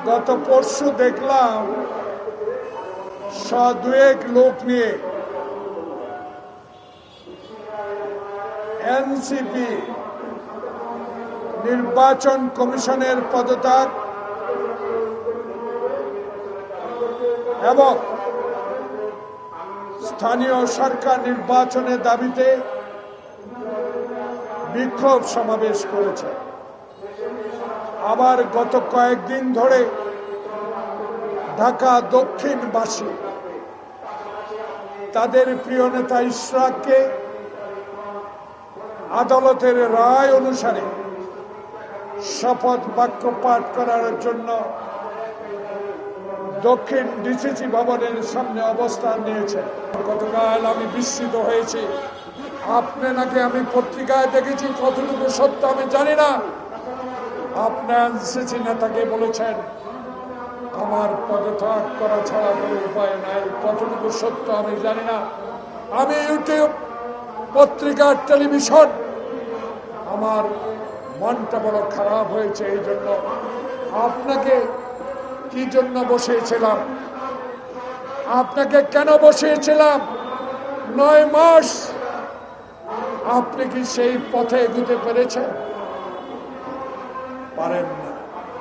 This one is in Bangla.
গত পরশু দেখলাম দুয়েক লোক নিয়ে এনসিপি নির্বাচন কমিশনের পদত্যাগ এবং স্থানীয় সরকার নির্বাচনের দাবিতে বিক্ষোভ সমাবেশ করেছে। আবার গত কয়েকদিন ধরে ঢাকা দক্ষিণবাসী তাদের প্রিয় নেতা ইশরাককে আদালতের রায় অনুসারে শপথ বাক্য পাঠ করার জন্য দক্ষিণ ডিসিসি ভবনের সামনে অবস্থান নিয়েছে। গতকাল আমি বিস্মিত হয়েছি। আপনি নাকি আমি পত্রিকায় দেখেছি, কতটুকু সত্য আমি জানি না। আপনার এনসিসি নেতাকে বলেছেন আমার পদত্যাগ করা ছাড়া কোনো উপায় নাই। কতটুকু সত্য আমি জানি না। আমি ইউটিউব, পত্রিকা, টেলিভিশন, আমার মনটা বড় খারাপ হয়েছে। এই জন্য আপনাকে কি জন্য বসিয়েছিলাম, আপনাকে কেন বসিয়েছিলাম? 9 মাস আপনি কি সেই পথে এগোতে পেরেছেন? পারেন না।